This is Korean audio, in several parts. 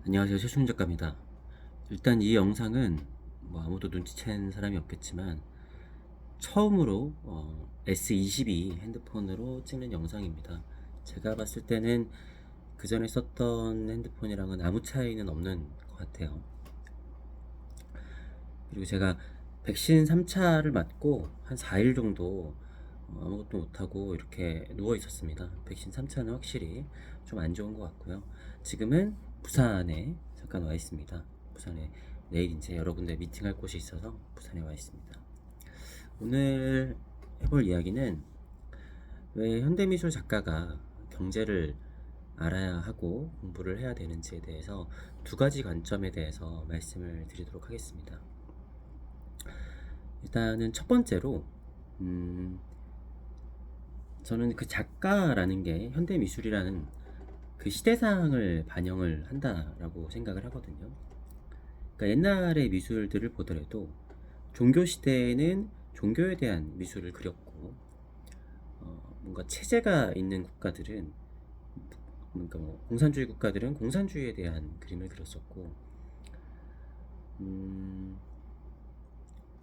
안녕하세요. 최충 작가입니다. 일단 이 영상은 아무도 눈치챈 사람이 없겠지만 처음으로 S22 핸드폰으로 찍는 영상입니다. 제가 봤을 때는 그 전에 썼던 핸드폰이랑은 아무 차이는 없는 것 같아요. 그리고 제가 백신 3차를 맞고 한 4일 정도 아무것도 못하고 이렇게 누워 있었습니다. 백신 3차는 확실히 좀 안 좋은 것 같고요. 지금은 부산에 잠깐 와 있습니다. 부산에 내일 이제 여러 군데 미팅할 곳이 있어서 부산에 와 있습니다. 오늘 해볼 이야기는 왜 현대미술 작가가 경제를 알아야 하고 공부를 해야 되는지에 대해서 두 가지 관점에 대해서 말씀을 드리도록 하겠습니다. 일단은 첫 번째로 저는 그 작가라는 게 현대미술이라는 그 시대상을 반영을 한다라고 생각을 하거든요. 그러니까 옛날의 미술들을 보더라도 종교 시대에는 종교에 대한 미술을 그렸고, 뭔가 체제가 있는 국가들은, 그러니까 공산주의 국가들은 공산주의에 대한 그림을 그렸었고,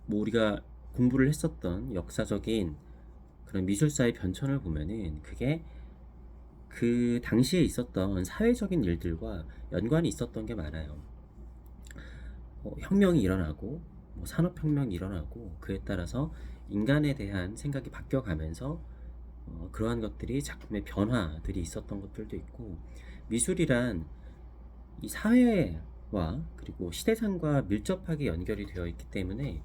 우리가 공부를 했었던 역사적인 그런 미술사의 변천을 보면은 그게 그 당시에 있었던 사회적인 일들과 연관이 있었던 게 많아요. 혁명이 일어나고 산업혁명이 일어나고 그에 따라서 인간에 대한 생각이 바뀌어가면서 그러한 것들이 작품의 변화들이 있었던 것들도 있고, 미술이란 이 사회와 그리고 시대상과 밀접하게 연결이 되어 있기 때문에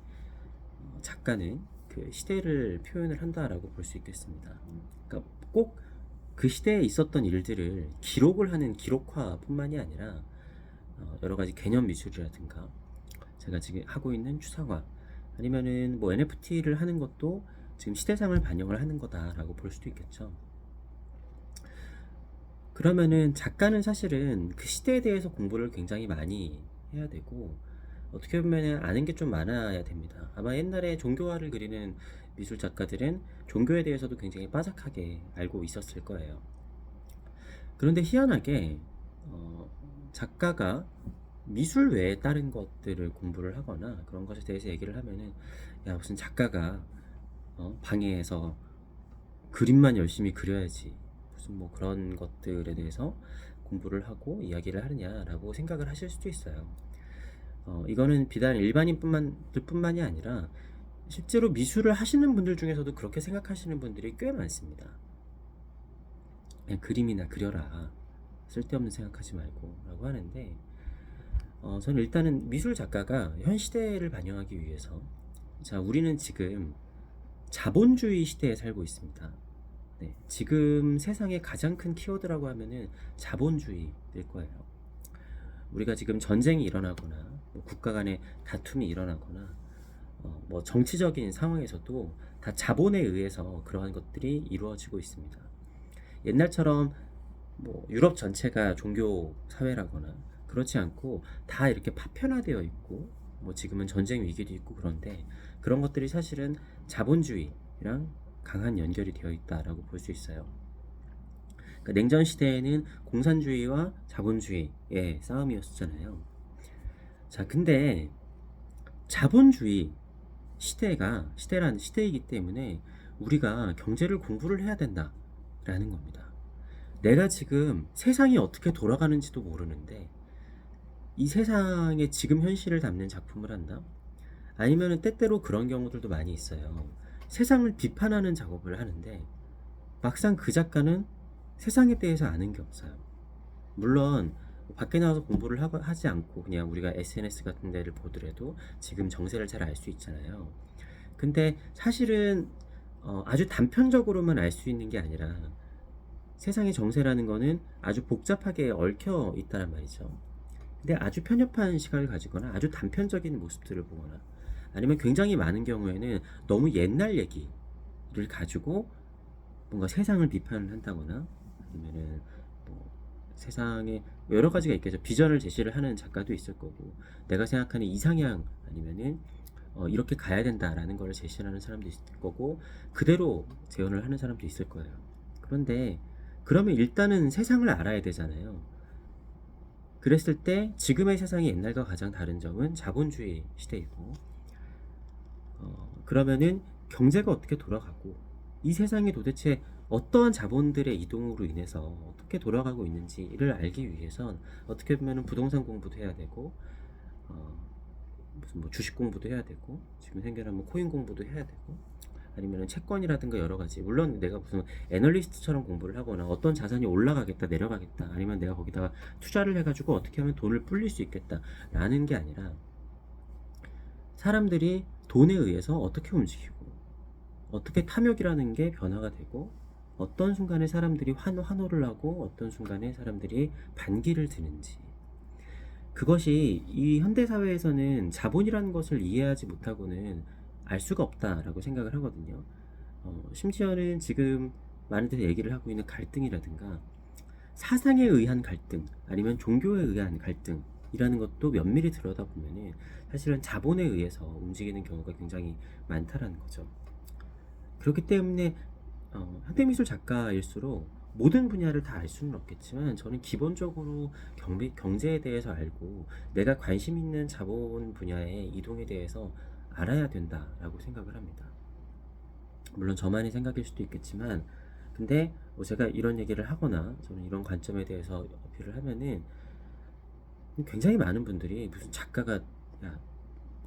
작가는 그 시대를 표현을 한다라고 볼 수 있겠습니다. 그러니까 꼭 그 시대에 있었던 일들을 기록을 하는 기록화뿐만이 아니라 여러 가지 개념 미술이라든가 제가 지금 하고 있는 추상화 아니면은 NFT를 하는 것도 지금 시대상을 반영을 하는 거다라고 볼 수도 있겠죠. 그러면은 작가는 사실은 그 시대에 대해서 공부를 굉장히 많이 해야 되고 어떻게 보면 아는 게 좀 많아야 됩니다. 아마 옛날에 종교화를 그리는 미술 작가들은 종교에 대해서도 굉장히 빠삭하게 알고 있었을 거예요. 그런데 희한하게 작가가 미술 외에 다른 것들을 공부를 하거나 그런 것에 대해서 얘기를 하면은 야 무슨 작가가 방에서 그림만 열심히 그려야지 무슨 그런 것들에 대해서 공부를 하고 이야기를 하느냐라고 생각을 하실 수도 있어요. 이거는 비단 일반인뿐만이 아니라 실제로 미술을 하시는 분들 중에서도 그렇게 생각하시는 분들이 꽤 많습니다. 그냥 그림이나 그려라, 쓸데없는 생각하지 말고 라고 하는데, 저는 일단은 미술 작가가 현 시대를 반영하기 위해서, 자, 우리는 지금 자본주의 시대에 살고 있습니다. 네, 지금 세상의 가장 큰 키워드라고 하면은 자본주의일 거예요. 우리가 지금 전쟁이 일어나거나 국가 간의 다툼이 일어나거나 정치적인 상황에서도 다 자본에 의해서 그러한 것들이 이루어지고 있습니다. 옛날처럼 유럽 전체가 종교 사회라거나 그렇지 않고 다 이렇게 파편화되어 있고 지금은 전쟁 위기도 있고 그런데 그런 것들이 사실은 자본주의랑 강한 연결이 되어 있다라고 볼 수 있어요. 그러니까 냉전 시대에는 공산주의와 자본주의의 싸움이었잖아요. 자, 근데 자본주의 시대라는 시대이기 때문에 우리가 경제를 공부를 해야 된다라는 겁니다. 내가 지금 세상이 어떻게 돌아가는지도 모르는데 이 세상의 지금 현실을 담는 작품을 한다? 아니면 때때로 그런 경우들도 많이 있어요. 세상을 비판하는 작업을 하는데 막상 그 작가는 세상에 대해서 아는 게 없어요. 물론 밖에 나와서 공부를 하지 않고 그냥 우리가 SNS 같은 데를 보더라도 지금 정세를 잘 알 수 있잖아요. 근데 사실은 아주 단편적으로만 알 수 있는 게 아니라 세상의 정세라는 거는 아주 복잡하게 얽혀 있다란 말이죠. 근데 아주 편협한 시각을 가지거나 아주 단편적인 모습들을 보거나 아니면 굉장히 많은 경우에는 너무 옛날 얘기를 가지고 뭔가 세상을 비판을 한다거나 아니면은 세상에 여러 가지가 있겠죠. 비전을 제시를 하는 작가도 있을 거고 내가 생각하는 이상향 아니면은 이렇게 가야 된다라는 걸 제시하는 사람도 있을 거고 그대로 재현을 하는 사람도 있을 거예요. 그런데 그러면 일단은 세상을 알아야 되잖아요. 그랬을 때 지금의 세상이 옛날과 가장 다른 점은 자본주의 시대이고, 그러면은 경제가 어떻게 돌아가고 이 세상이 도대체 어떠한 자본들의 이동으로 인해서 어떻게 돌아가고 있는지를 알기 위해선 어떻게 보면은 부동산 공부도 해야 되고, 무슨 뭐 주식 공부도 해야 되고, 지금 생겨난 뭐 코인 공부도 해야 되고, 아니면 채권이라든가 여러 가지, 물론 내가 무슨 애널리스트처럼 공부를 하거나 어떤 자산이 올라가겠다 내려가겠다, 아니면 내가 거기다가 투자를 해가지고 어떻게 하면 돈을 불릴 수 있겠다 라는 게 아니라, 사람들이 돈에 의해서 어떻게 움직이고 어떻게 탐욕이라는 게 변화가 되고, 어떤 순간에 사람들이 환호를 하고 어떤 순간에 사람들이 반기를 드는지, 그것이 이 현대사회에서는 자본이라는 것을 이해하지 못하고는 알 수가 없다라고 생각을 하거든요. 심지어는 지금 많은 데서 얘기를 하고 있는 갈등이라든가 사상에 의한 갈등, 아니면 종교에 의한 갈등이라는 것도 면밀히 들여다보면은 사실은 자본에 의해서 움직이는 경우가 굉장히 많다라는 거죠. 그렇기 때문에 현대미술 작가일수록 모든 분야를 다 알 수는 없겠지만, 저는 기본적으로 경제에 대해서 알고 내가 관심 있는 자본 분야의 이동에 대해서 알아야 된다라고 생각을 합니다. 물론 저만의 생각일 수도 있겠지만, 근데 뭐 제가 이런 얘기를 하거나 저는 이런 관점에 대해서 어필을 하면은 굉장히 많은 분들이, 무슨 작가가 야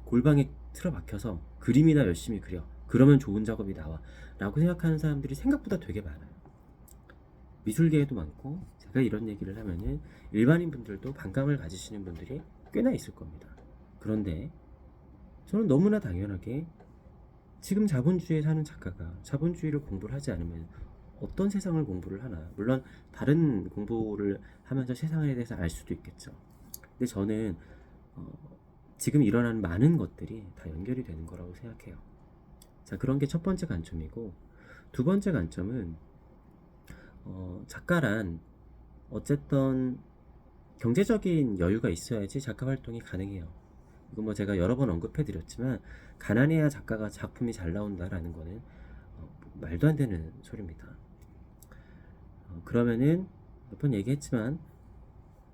골방에 틀어박혀서 그림이나 열심히 그려, 그러면 좋은 작업이 나와 라고 생각하는 사람들이 생각보다 되게 많아요. 미술계에도 많고, 제가 이런 얘기를 하면은 일반인 분들도 반감을 가지시는 분들이 꽤나 있을 겁니다. 그런데 저는 너무나 당연하게, 지금 자본주의에 사는 작가가 자본주의를 공부를 하지 않으면 어떤 세상을 공부를 하나. 물론 다른 공부를 하면서 세상에 대해서 알 수도 있겠죠. 근데 저는 지금 일어나는 많은 것들이 다 연결이 되는 거라고 생각해요. 자, 그런 게 첫 번째 관점이고, 두 번째 관점은 작가란 어쨌든 경제적인 여유가 있어야지 작가 활동이 가능해요. 이거 뭐 제가 여러 번 언급해 드렸지만, 가난해야 작가가 작품이 잘 나온다라는 거는 말도 안 되는 소리입니다. 그러면은 몇 번 얘기했지만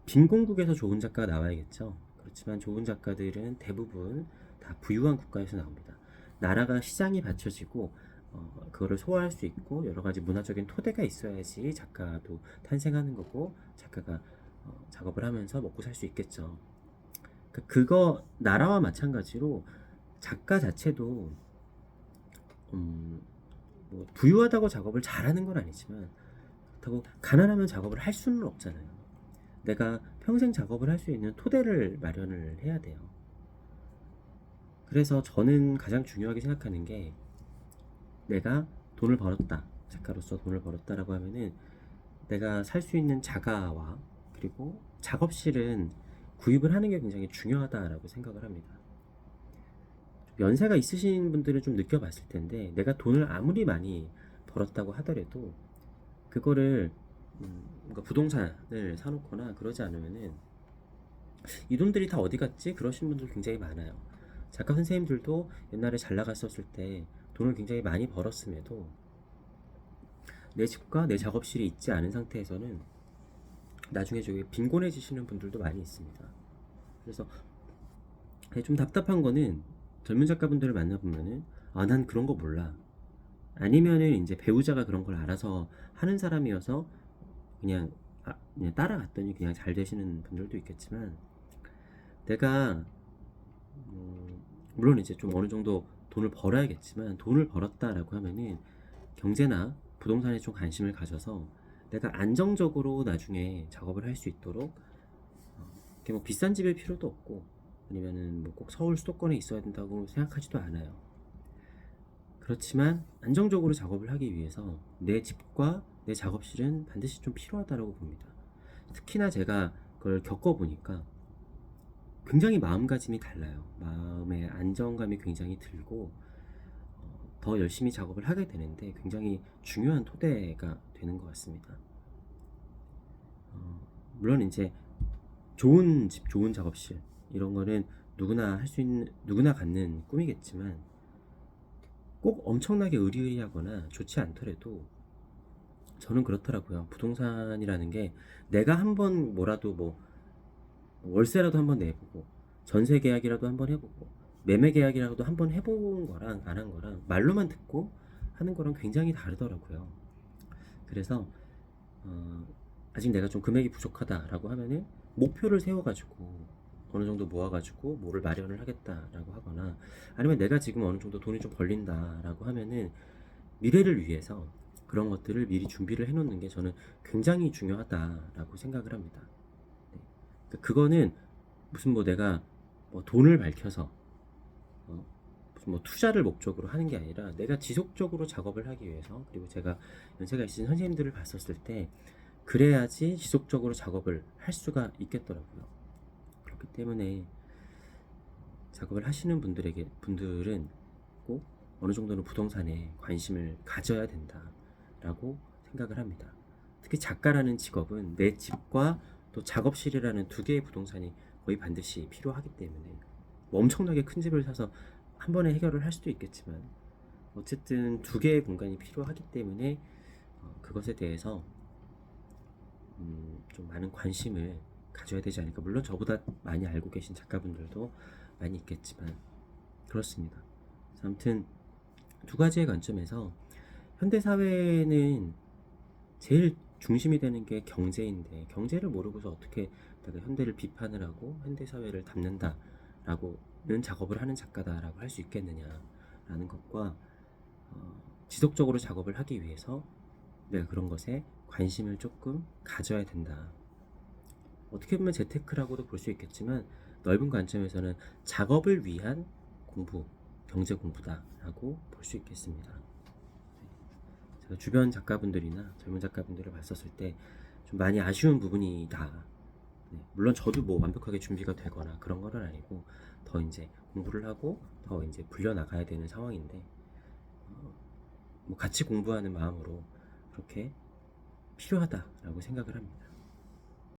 빈공국에서 좋은 작가가 나와야겠죠. 그렇지만 좋은 작가들은 대부분 다 부유한 국가에서 나옵니다. 나라가 시장이 받쳐지고 그거를 소화할 수 있고 여러 가지 문화적인 토대가 있어야지 작가도 탄생하는 거고, 작가가 작업을 하면서 먹고 살 수 있겠죠. 그거 나라와 마찬가지로 작가 자체도 뭐 부유하다고 작업을 잘하는 건 아니지만, 그렇다고 가난하면 작업을 할 수는 없잖아요. 내가 평생 작업을 할 수 있는 토대를 마련을 해야 돼요. 그래서 저는 가장 중요하게 생각하는 게, 내가 돈을 벌었다, 작가로서 돈을 벌었다라고 하면은 내가 살 수 있는 자가와 그리고 작업실은 구입을 하는 게 굉장히 중요하다라고 생각을 합니다. 연세가 있으신 분들은 좀 느껴봤을 텐데, 내가 돈을 아무리 많이 벌었다고 하더라도 그거를 뭔가 부동산을 사놓거나 그러지 않으면은 이 돈들이 다 어디 갔지? 그러신 분들 굉장히 많아요. 작가 선생님들도 옛날에 잘 나갔었을 때 돈을 굉장히 많이 벌었음에도 내 집과 내 작업실이 있지 않은 상태에서는 나중에 저기 빈곤해지시는 분들도 많이 있습니다. 그래서 좀 답답한 거는, 젊은 작가분들을 만나보면은 난 그런 거 몰라, 아니면은 이제 배우자가 그런 걸 알아서 하는 사람이어서 그냥 그냥 따라갔더니 그냥 잘 되시는 분들도 있겠지만, 내가 물론 이제 좀 어느 정도 돈을 벌어야겠지만, 돈을 벌었다라고 하면은 경제나 부동산에 좀 관심을 가져서 내가 안정적으로 나중에 작업을 할 수 있도록, 이렇게 뭐 비싼 집일 필요도 없고, 아니면은 뭐 꼭 서울 수도권에 있어야 된다고 생각하지도 않아요. 그렇지만 안정적으로 작업을 하기 위해서 내 집과 내 작업실은 반드시 좀 필요하다고 봅니다. 특히나 제가 그걸 겪어보니까 굉장히 마음가짐이 달라요. 마음의 안정감이 굉장히 들고 더 열심히 작업을 하게 되는데 굉장히 중요한 토대가 되는 것 같습니다. 물론 이제 좋은 집, 좋은 작업실 이런 거는 누구나 할 수 있는, 누구나 갖는 꿈이겠지만, 꼭 엄청나게 의리의리하거나 좋지 않더라도 저는 그렇더라고요. 부동산이라는 게 내가 한번 뭐라도 뭐 월세라도 한번 내보고 전세 계약이라도 한번 해보고 매매 계약이라도 한번 해본 거랑 안 한 거랑 말로만 듣고 하는 거랑 굉장히 다르더라고요. 그래서 아직 내가 좀 금액이 부족하다라고 하면은 목표를 세워가지고 어느 정도 모아가지고 뭐를 마련을 하겠다라고 하거나, 아니면 내가 지금 어느 정도 돈이 좀 벌린다라고 하면은 미래를 위해서 그런 것들을 미리 준비를 해놓는 게 저는 굉장히 중요하다라고 생각을 합니다. 네. 그거는 무슨 뭐 내가 뭐 돈을 밝혀서 무슨 뭐 투자를 목적으로 하는 게 아니라 내가 지속적으로 작업을 하기 위해서, 그리고 제가 연세가 있으신 선생님들을 봤었을 때 그래야지 지속적으로 작업을 할 수가 있겠더라고요. 그렇기 때문에 작업을 하시는 분들은 꼭 어느 정도는 부동산에 관심을 가져야 된다라고 생각을 합니다. 특히 작가라는 직업은 내 집과 또 작업실이라는 두 개의 부동산이 거의 반드시 필요하기 때문에, 뭐 엄청나게 큰 집을 사서 한 번에 해결을 할 수도 있겠지만 어쨌든 두 개의 공간이 필요하기 때문에 그것에 대해서 좀 많은 관심을 가져야 되지 않을까. 물론 저보다 많이 알고 계신 작가분들도 많이 있겠지만 그렇습니다. 아무튼 두 가지의 관점에서 현대사회는 제일 중심이 되는 게 경제인데, 경제를 모르고서 어떻게 내가 현대를 비판을 하고 현대사회를 담는다라고는 작업을 하는 작가다라고 할 수 있겠느냐라는 것과, 지속적으로 작업을 하기 위해서 내가 그런 것에 관심을 조금 가져야 된다. 어떻게 보면 재테크라고도 볼 수 있겠지만 넓은 관점에서는 작업을 위한 공부, 경제 공부다라고 볼 수 있겠습니다. 제가 주변 작가분들이나 젊은 작가분들을 봤었을 때 좀 많이 아쉬운 부분이다. 네, 물론 저도 뭐 완벽하게 준비가 되거나 그런 건 아니고 더 이제 공부를 하고 더 이제 불려 나가야 되는 상황인데, 뭐 같이 공부하는 마음으로 그렇게 필요하다라고 생각을 합니다.